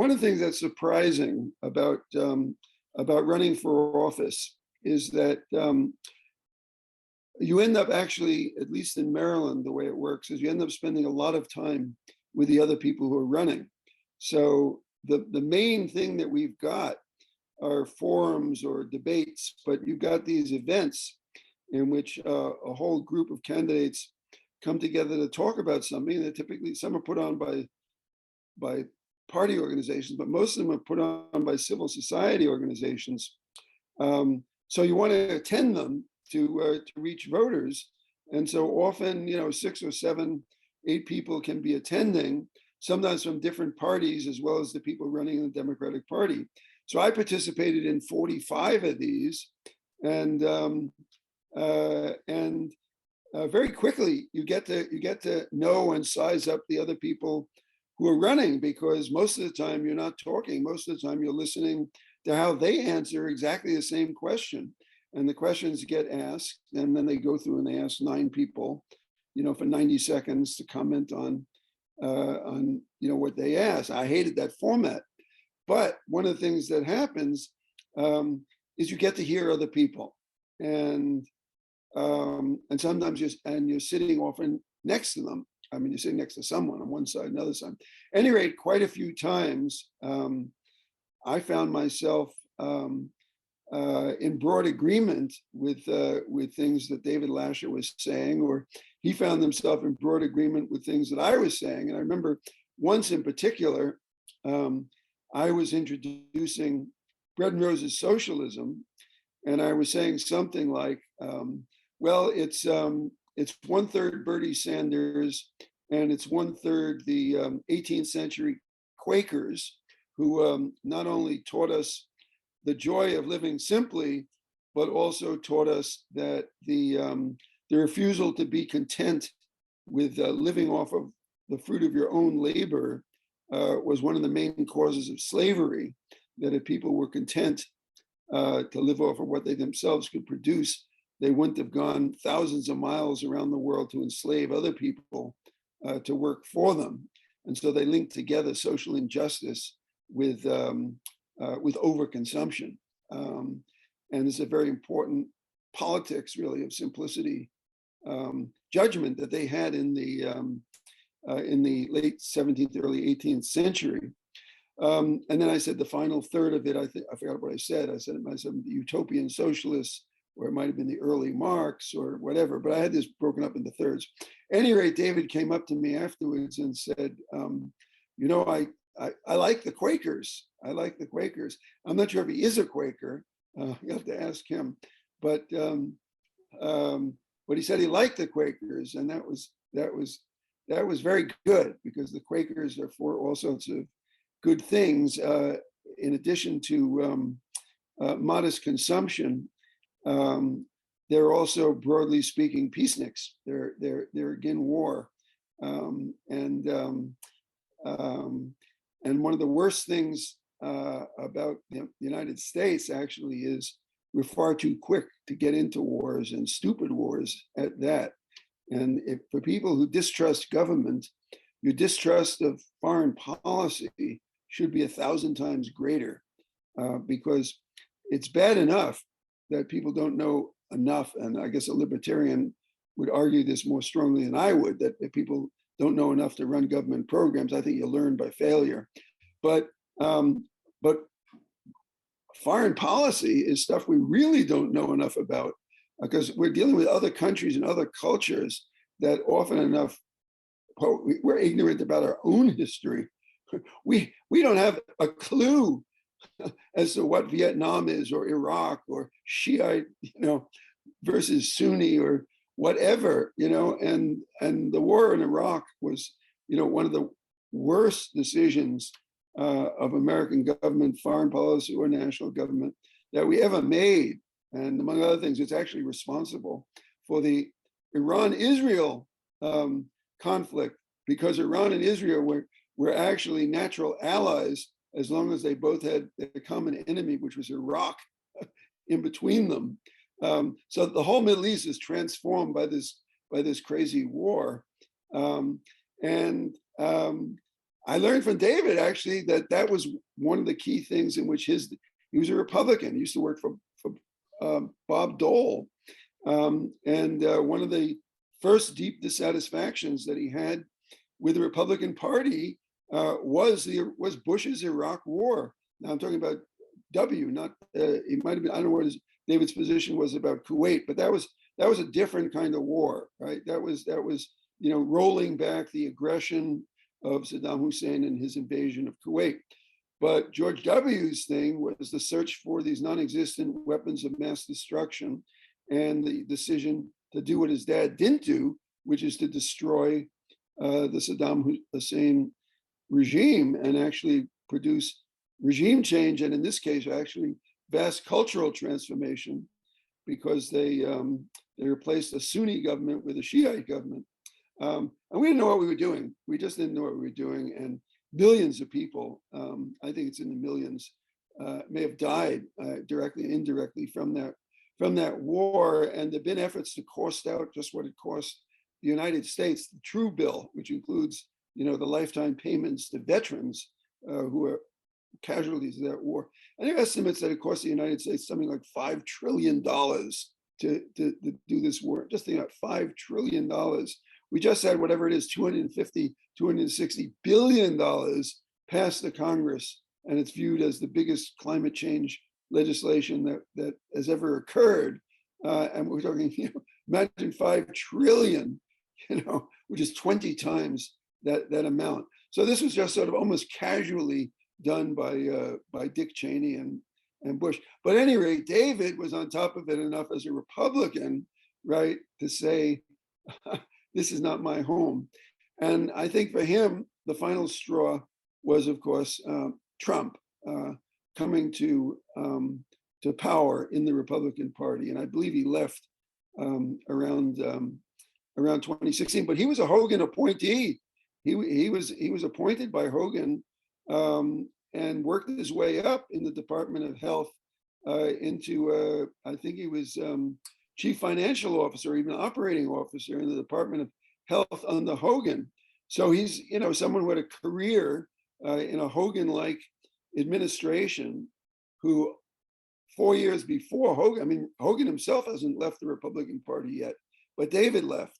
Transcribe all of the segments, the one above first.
one of the things that's surprising about running for office is that you end up actually, at least in Maryland, the way it works is you end up spending a lot of time with the other people who are running. So the main thing that we've got are forums or debates, but you've got these events in which a whole group of candidates come together to talk about something that typically some are put on by party organizations, but most of them are put on by civil society organizations. So you want to attend them to reach voters. And so often, 6 or 7, 8 people can be attending, sometimes from different parties, as well as the people running in the Democratic Party. So I participated in 45 of these, and very quickly you get to know and size up the other people who are running, because most of the time you're not talking. Most of the time you're listening to how they answer exactly the same question. And the questions get asked, and then they go through and they ask 9 people, for 90 seconds to comment on what they ask. I hated that format, but one of the things that happens is you get to hear other people, and sometimes you're sitting often next to them. I mean, you're sitting next to someone on one side, another side. At any rate, quite a few times, I found myself in broad agreement with things that David Lashar was saying, or he found himself in broad agreement with things that I was saying. And I remember once in particular, I was introducing Bread and Roses socialism, and I was saying something like, well, it's 1/3 Bertie Sanders, and it's 1/3 the 18th century Quakers, who not only taught us the joy of living simply, but also taught us that the refusal to be content with living off of the fruit of your own labor was one of the main causes of slavery, that if people were content to live off of what they themselves could produce, they wouldn't have gone thousands of miles around the world to enslave other people to work for them. And so they linked together social injustice with overconsumption. And it's a very important politics, really, of simplicity judgment that they had in the late 17th, early 18th century. And then I said the final third of it, I forgot what I said. I said the utopian socialists, or it might have been the early Marx or whatever, but I had this broken up into thirds. At any rate, David came up to me afterwards and said, I like the Quakers. I like the Quakers. I'm not sure if he is a Quaker. You have to ask him. But he said he liked the Quakers, and that was very good, because the Quakers are for all sorts of good things. In addition to modest consumption, they're also, broadly speaking, peaceniks. They're against war, and one of the worst things about the United States actually is we're far too quick to get into wars, and stupid wars at that. And for people who distrust government, your distrust of foreign policy should be 1,000 times greater, because it's bad enough that people don't know enough. And I guess a libertarian would argue this more strongly than I would, that if people don't know enough to run government programs, I think you learn by failure. But foreign policy is stuff we really don't know enough about, because we're dealing with other countries and other cultures that often enough, we're ignorant about our own history. We don't have a clue as to what Vietnam is, or Iraq, or Shiite, versus Sunni, or whatever, and the war in Iraq was, one of the worst decisions of American government, foreign policy, or national government that we ever made. And among other things, it's actually responsible for the Iran-Israel conflict, because Iran and Israel were actually natural allies, as long as they both had a common enemy, which was Iraq, in between them. So the whole Middle East is transformed by this crazy war, and I learned from David actually that was one of the key things in which he was a Republican. He used to work for Bob Dole, and one of the first deep dissatisfactions that he had with the Republican Party was Bush's Iraq War. Now I'm talking about W, not he might have been, I don't know what David's position was about Kuwait, but that was a different kind of war, right? That was rolling back the aggression of Saddam Hussein and his invasion of Kuwait. But George W.'s thing was the search for these non-existent weapons of mass destruction and the decision to do what his dad didn't do, which is to destroy the Saddam Hussein regime and actually produce regime change, and in this case, actually vast cultural transformation, because they replaced a Sunni government with a Shiite government. And we didn't know what we were doing. We just didn't know what we were doing. And millions of people, I think it's in the millions, may have died directly and indirectly from that war. And there've been efforts to cost out just what it cost the United States, the true bill, which includes, the lifetime payments to veterans who are casualties of that war. And there are estimates that it cost the United States something like $5 trillion to do this war. Just think about $5 trillion. We just had whatever it is, $260 billion passed the Congress, and it's viewed as the biggest climate change legislation that has ever occurred. And we're talking, imagine 5 trillion, which is 20 times that amount. So this was just sort of almost casually done by Dick Cheney and Bush. But at any rate, David was on top of it enough as a Republican, right, to say, this is not my home. And I think for him, the final straw was, of course, Trump coming to power in the Republican Party. And I believe he left around 2016, but he was a Hogan appointee. He was appointed by Hogan and worked his way up in the Department of Health into, I think he was chief financial officer, even operating officer in the Department of Health under Hogan. So he's, someone with a career in a Hogan-like administration who 4 years before Hogan, Hogan himself hasn't left the Republican Party yet, but David left.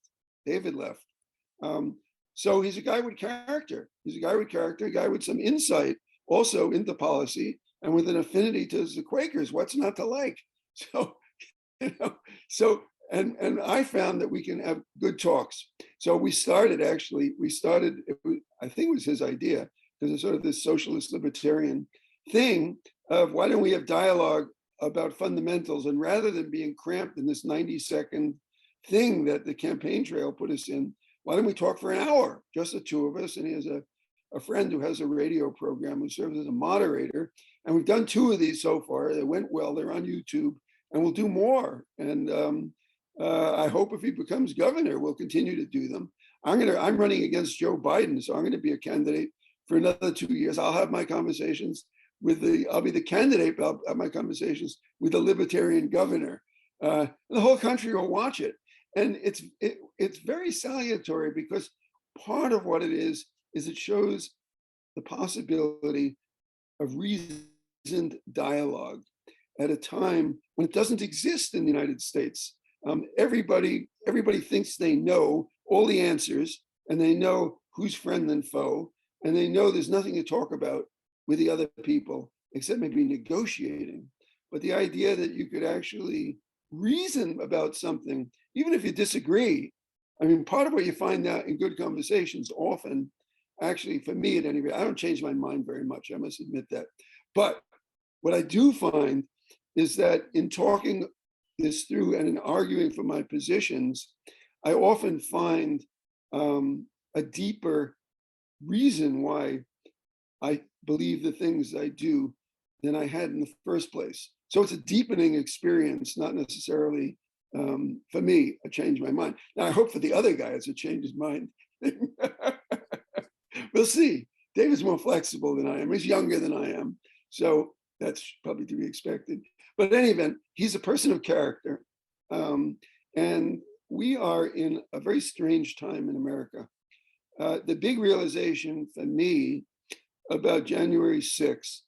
So he's a guy with character. A guy with some insight also into policy and with an affinity to the Quakers. What's not to like? So, and I found that we can have good talks. So I think it was his idea, because it's sort of this socialist libertarian thing of why don't we have dialogue about fundamentals, and rather than being cramped in this 90-second thing that the campaign trail put us in, why don't we talk for an hour, just the two of us? And he has a friend who has a radio program who serves as a moderator. And we've done 2 of these so far. They went well, they're on YouTube, and we'll do more. And I hope if he becomes governor, we'll continue to do them. I'm running against Joe Biden, so I'm going to be a candidate for another 2 years. I'll have my conversations I'll be the candidate, but I'll have my conversations with the Libertarian governor. And the whole country will watch it. And it's very salutary, because part of what it is it shows the possibility of reasoned dialogue at a time when it doesn't exist in the United States. Everybody thinks they know all the answers, and they know who's friend and foe, and they know there's nothing to talk about with the other people except maybe negotiating. But the idea that you could actually reason about something, even if you disagree, part of what you find out in good conversations often, actually, for me at any rate, I don't change my mind very much, I must admit that. But what I do find is that in talking this through and in arguing for my positions, I often find a deeper reason why I believe the things I do than I had in the first place. So it's a deepening experience, not necessarily for me, a change my mind. Now, I hope for the other guy it's a change his mind. We'll see. David's more flexible than I am. He's younger than I am. So that's probably to be expected. But in any event, he's a person of character. And we are in a very strange time in America. The big realization for me about January 6th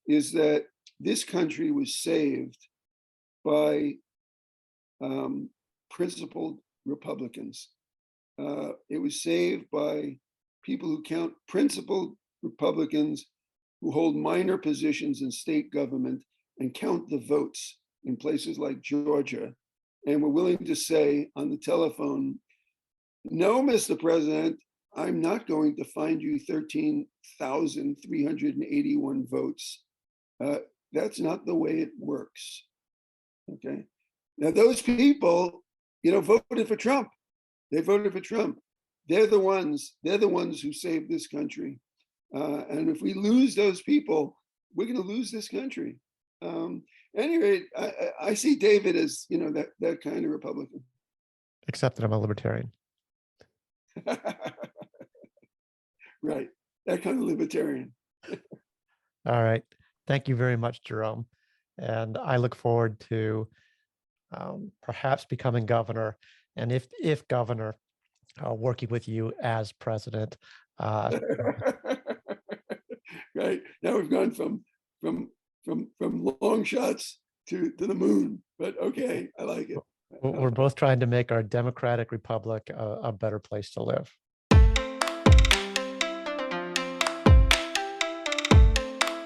is that this country was saved by principled Republicans. It was saved by people who count principled Republicans who hold minor positions in state government and count the votes in places like Georgia, and were willing to say on the telephone, no, Mr. President, I'm not going to find you 13,381 votes. That's not the way it works. Okay. Now those people, voted for Trump. They voted for Trump. They're the ones who saved this country. And if we lose those people, we're going to lose this country. Anyway, I see David as, that kind of Republican. Except that I'm a libertarian. Right. That kind of libertarian. All right. Thank you very much, Jerome. And I look forward to perhaps becoming governor. And if governor, working with you as president. Right. Now we've gone from long shots to the moon, but okay, I like it. We're both trying to make our democratic republic a better place to live.